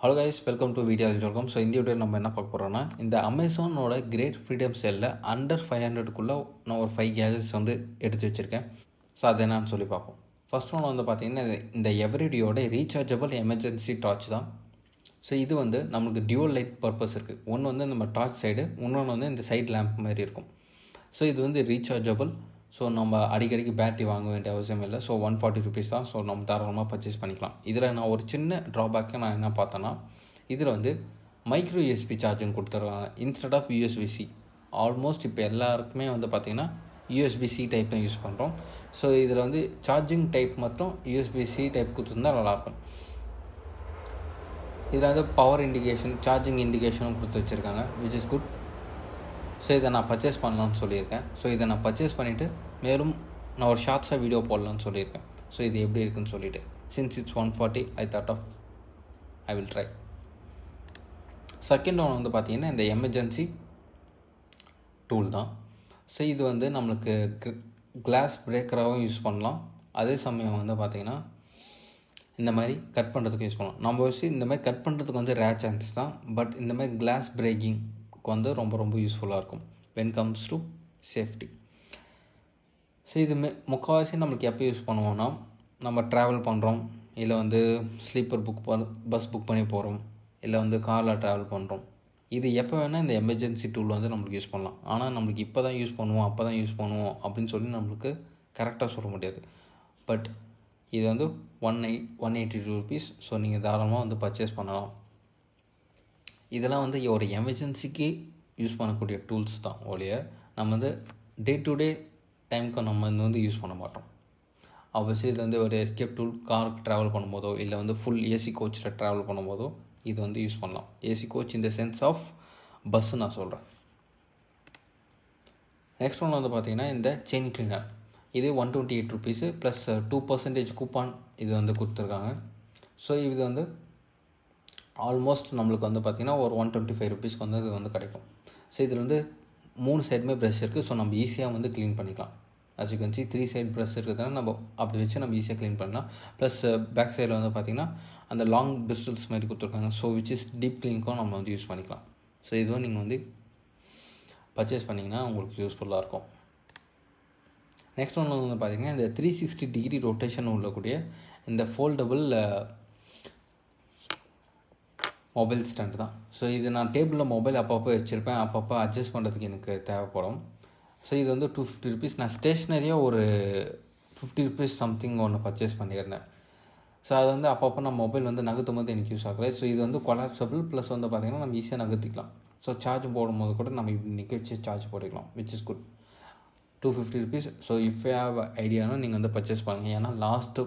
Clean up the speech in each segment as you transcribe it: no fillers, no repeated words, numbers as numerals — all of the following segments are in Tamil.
Hello guys, welcome to video welcome. So இந்த வீடியோ நம்ம என்ன பார்க்க போகிறோம்னா, இந்த அமேசானோட கிரேட் ஃப்ரீடம் சேலில் அண்டர் 500க்குள்ளே நான் ஒரு 5 கேஜெட்ஸ் வந்து எடுத்து வச்சுருக்கேன். ஸோ அது என்னன்னு சொல்லி பார்ப்போம். ஃபர்ஸ்ட் ஒன்று வந்து பார்த்திங்கன்னா, இந்த எவரிடியோட ரீசார்ஜபிள் எமர்ஜென்சி டார்ச் தான். ஸோ இது வந்து நம்மளுக்கு டியூவல் லைட் பர்பஸ் இருக்குது. ஒன்று வந்து நம்ம டார்ச் சைடு, இன்னொன்று வந்து இந்த சைட் லேம்ப் மாதிரி இருக்கும். ஸோ இது வந்து ரீசார்ஜபிள். ஸோ நம்ம அடிக்கடிக்கு பேட்டரி வாங்க வேண்டிய அவசியம் இல்லை. ஸோ 140 ருபீஸ் தான். ஸோ நம்ம தாராளமாக பர்ச்சேஸ் பண்ணிக்கலாம். இதில் நான் ஒரு சின்ன ட்ராபேக்கை நான் என்ன பார்த்தேன்னா, இதில் வந்து மைக்ரோ யூஎஸ்பி சார்ஜிங் கொடுத்துருக்காங்க இன்ஸ்டெட் ஆஃப் யூஎஸ்பிசி. ஆல்மோஸ்ட் இப்போ எல்லாருக்குமே வந்து பார்த்திங்கன்னா யூஎஸ்பிசி டைப் தான் யூஸ் பண்ணுறோம். ஸோ இதில் வந்து சார்ஜிங் டைப் மட்டும் யூஎஸ்பிசி டைப் கொடுத்துருந்தா நல்லாயிருக்கும். இதில் வந்து பவர் இண்டிகேஷன், சார்ஜிங் இண்டிகேஷனும் கொடுத்து வச்சுருக்காங்க, விச் இஸ் குட். ஸோ இதை நான் பர்ச்சேஸ் பண்ணலான்னு சொல்லியிருக்கேன். ஸோ இதை நான் பர்ச்சேஸ் பண்ணிவிட்டு மேலும் நான் ஒரு ஷார்ட்ஸாக வீடியோ போடலான்னு சொல்லியிருக்கேன். ஸோ இது எப்படி இருக்குன்னு சொல்லிவிட்டு, since it's 140 I thought of I will try. Second ஒன்று வந்து பார்த்திங்கன்னா இந்த எமர்ஜென்சி டூல் தான். ஸோ இது வந்து நம்மளுக்கு கிளாஸ் பிரேக்கராகவும் யூஸ் பண்ணலாம். அதே சமயம் வந்து பார்த்திங்கன்னா இந்த மாதிரி கட் பண்ணுறதுக்கு யூஸ் பண்ணலாம். நம்ம வச்சு இந்த மாதிரி கட் பண்ணுறதுக்கு வந்து ரேர் சான்ஸ் தான். பட் இந்த மாதிரி கிளாஸ் பிரேக்கிங்க்கு வந்து ரொம்ப யூஸ்ஃபுல்லாக இருக்கும் when comes to safety. So இது முக்கால்வாசி நம்மளுக்கு எப்போ யூஸ் பண்ணுவோன்னா, நம்ம ட்ராவல் பண்ணுறோம், இல்லை வந்து ஸ்லீப்பர் பஸ் புக் பண்ணி போகிறோம், இல்லை வந்து காரில் ட்ராவல் பண்ணுறோம். இது எப்போ வேணால் இந்த எமர்ஜென்சி டூல் வந்து நம்மளுக்கு யூஸ் பண்ணலாம். ஆனால் நம்மளுக்கு இப்போ தான் யூஸ் பண்ணுவோம், அப்போ தான் யூஸ் பண்ணுவோம் அப்படின்னு சொல்லி நம்மளுக்கு கரெக்டாக சொல்ல முடியாது. பட் இது வந்து 182 ருபீஸ். ஸோ நீங்கள் தாராளமாக வந்து பர்ச்சேஸ் பண்ணலாம். இதெல்லாம் வந்து ஒரு எமர்ஜென்சிக்கு யூஸ் பண்ணக்கூடிய டூல்ஸ் தான் ஒழிய நம்ம வந்து டே டு டே டைமுக்கு நம்ம வந்து யூஸ் பண்ண மாட்டோம். ஆப்வியஸ்லி இது வந்து ஒரு எஸ்கேப் டூல். காருக்கு ட்ராவல் பண்ணும்போதோ, இல்லை வந்து ஃபுல் ஏசி கோச்சில் ட்ராவல் பண்ணும்போதோ இது வந்து யூஸ் பண்ணலாம். ஏசி கோச் இந்த சென்ஸ் ஆஃப் பஸ்ஸு நான் சொல்கிறேன். நெக்ஸ்ட் ஒன்று வந்து பார்த்திங்கன்னா இந்த செயின் கிளீனர். இது 128 ருபீஸு ப்ளஸ் 2% கூப்பான் இது வந்து கொடுத்துருக்காங்க. ஸோ இது வந்து ஆல்மோஸ்ட் நம்மளுக்கு வந்து பார்த்திங்கன்னா ஒரு 125 ருபீஸ்க்கு வந்து இது வந்து கிடைக்கும். ஸோ இதில் வந்து 3 சைடுமே ப்ரஷ் இருக்குது. ஸோ நம்ம ஈஸியாக வந்து க்ளீன் பண்ணிக்கலாம். as you can see 3 side brush இருக்கிறதுனால நம்ம அப்படி வச்சு நம்ம ஈஸியாக க்ளீன் பண்ணலாம். ப்ளஸ் பேக் சைடில் வந்து பார்த்திங்கன்னா அந்த லாங் பிரிஸ்டல்ஸ் மாதிரி கொடுத்துருக்காங்க. ஸோ விச் இஸ் டீப் க்ளீனுக்கும் நம்ம வந்து யூஸ் பண்ணிக்கலாம். ஸோ இதுவும் நீங்கள் வந்து பர்ச்சேஸ் பண்ணிங்கன்னா உங்களுக்கு யூஸ்ஃபுல்லாக இருக்கும். நெக்ஸ்ட் ஒன்று வந்து பார்த்திங்கன்னா இந்த 360 டிகிரி ரொட்டேஷன் உள்ளக்கூடிய இந்த ஃபோல்டபுள் மொபைல் ஸ்டாண்ட் தான். ஸோ இது நான் டேபிளில் மொபைல் அப்பப்போ வச்சுருப்பேன், அப்பப்போ அட்ஜஸ்ட் பண்ணுறதுக்கு எனக்கு தேவைப்படும். ஸோ இது வந்து 250 ருபீஸ். நான் ஸ்டேஷ்னரியாக ஒரு 50 ருபீஸ் சம்திங் ஒன்று பர்ச்சேஸ் பண்ணியிருந்தேன். ஸோ அது வந்து அப்பப்போ நம்ம மொபைல் வந்து நகர்த்தும் போது எனக்கு யூஸ் ஆகலை. ஸோ இது வந்து கொலாப்சபிள் ப்ளஸ் வந்து பார்த்திங்கன்னா நம்ம ஈஸியாக நகர்த்திக்கலாம். ஸோ சார்ஜ் போடும்போது கூட நம்ம இப்படி நிற்க வச்சு சார்ஜ் போட்டுக்கலாம், which is good. 250 rupees. So if you have ஐடியானா நீங்கள் வந்து பர்ச்சேஸ் பண்ணுங்கள். ஏன்னா லாஸ்ட்டு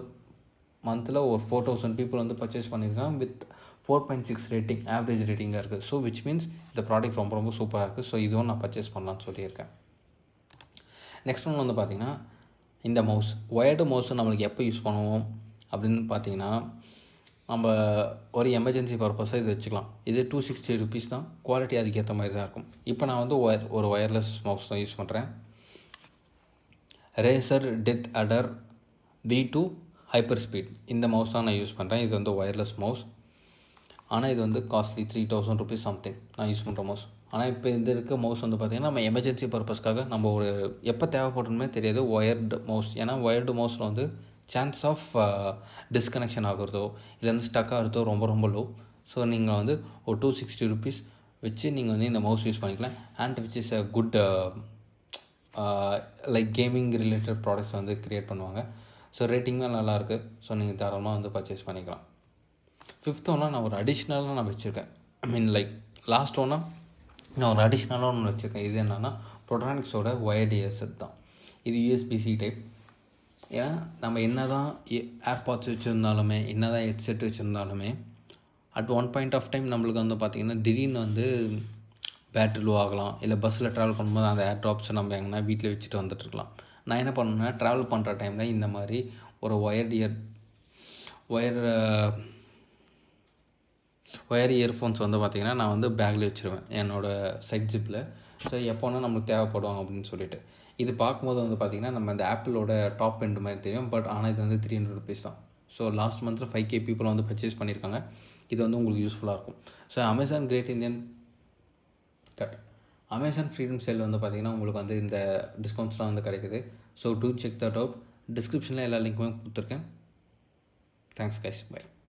மந்தில் ஒரு 4000 பீப்புள் வந்து பர்ச்சேஸ் பண்ணியிருக்காங்க வித் 4.6 ரேட்டிங், ஆவரேஜ் ரேட்டிங்காக இருக்குது. ஸோ விச் மீன்ஸ் இந்த ப்ராடக்ட் ரொம்ப சூப்பராக இருக்குது. ஸோ இதுவும் நான் பர்ச்சேஸ் பண்ணலான்னு சொல்லியிருக்கேன். நெக்ஸ்ட் ஒன்று வந்து பார்த்திங்கன்னா இந்த மவுஸ். ஒயர்டு மவுஸு நம்மளுக்கு எப்போ யூஸ் பண்ணுவோம் அப்படின்னு பார்த்திங்கன்னா, நம்ம ஒரு எமர்ஜென்சி பர்பஸாக இது வச்சுக்கலாம். இது 260 ருபீஸ் தான். குவாலிட்டி அதுக்கேற்ற மாதிரி தான் இருக்கும். இப்போ நான் வந்து ஒரு ஒயர்லெஸ் மவுஸ் தான் யூஸ் பண்ணுறேன். ரேசர் டெத் அடர் V2 ஹைப்பர் ஸ்பீட் இந்த மவுஸ் தான் நான் யூஸ் பண்ணுறேன். இது வந்து ஒயர்லெஸ் மவுஸ். ஆனால் இது வந்து காஸ்ட்லி 3000 ருபீஸ் சம்திங் நான் யூஸ் பண்ணுற மவுஸ். ஆனால் இப்போ இந்த இருக்க மவுஸ் வந்து பார்த்திங்கன்னா நம்ம எமர்ஜென்சி பர்பஸ்க்காக நம்ம ஒரு எப்போ தேவைப்படுமே தெரியாது ஒயர்டு மவுஸ். ஏன்னா ஒயர்டு மவுஸில் வந்து சான்ஸ் ஆஃப் டிஸ்கனெக்ஷன் ஆகிறதோ இல்லை வந்து ஸ்டக் ஆகிறதோ ரொம்ப லோ. ஸோ நீங்கள் வந்து ஒரு 260 ருபீஸ் வச்சு நீங்கள் வந்து இந்த மவுஸ் யூஸ் பண்ணிக்கலாம். And which is a good like gaming related products வந்து க்ரியேட் பண்ணுவாங்க. ஸோ ரேட்டிங்கும் நல்லாயிருக்கு. ஸோ நீங்கள் தாராளமாக வந்து பர்ச்சேஸ் பண்ணிக்கலாம். ஃபிஃப்த் ஒன்றா நான் ஒரு அடிஷ்னலாக நான் வச்சுருக்கேன். ஐ மீன் லைக் லாஸ்ட் ஒன்றா நான் ஒரு அடிஷ்னலாக ஒன்று வச்சுருக்கேன். இது என்னென்னா ப்ரோட்ரானிக்ஸோட ஒயர்டு ஹெட்செட் தான். இது யூஎஸ்பிசி டைப். ஏன்னா நம்ம என்ன தான் ஏர்பாட்ஸ் வச்சுருந்தாலுமே, என்ன தான் ஹெட்செட் வச்சுருந்தாலுமே at one point of time நம்மளுக்கு வந்து பார்த்திங்கன்னா திடீர்னு வந்து பேட்ரி லோ ஆகலாம். இல்லை பஸ்ஸில் ட்ராவல் பண்ணும்போது அந்த ஏர் ட்ராப்ஸை நம்ம எங்கன்னா வீட்டில் வச்சுட்டு வந்துட்டுருக்கலாம். நான் என்ன பண்ணுவேன்னா ட்ராவல் பண்ணுற டைமில் இந்த மாதிரி ஒரு ஒயர் இயர்ஃபோன்ஸ் வந்து பார்த்திங்கன்னா நான் வந்து பேக்கில் வச்சுருவேன் என்னோடய சைட் ஜிப்பில். ஸோ எப்போனா நம்மளுக்கு தேவைப்படும் அப்படின்னு சொல்லிட்டு. இது பார்க்கும்போது வந்து பார்த்திங்கன்னா நம்ம இந்த ஆப்பிளோட டாப் எண்ட் மாதிரி தெரியும். பட் ஆனால் இது வந்து 300 ருபீஸ் தான். ஸோ லாஸ்ட் மந்தில் 5K பீப்புள் வந்து பர்ச்சேஸ் பண்ணியிருக்காங்க. இது வந்து உங்களுக்கு யூஸ்ஃபுல்லாக இருக்கும். So Amazon great Indian cut Amazon freedom sale வந்து பார்த்திங்கன்னா உங்களுக்கு வந்து இந்த டிஸ்கவுண்ட்ஸ்லாம் வந்து கிடைக்குது. So do check that out. டிஸ்கிரிப்ஷனில் எல்லா லிங்க்குமே கொடுத்துருக்கேன். Thanks guys, by.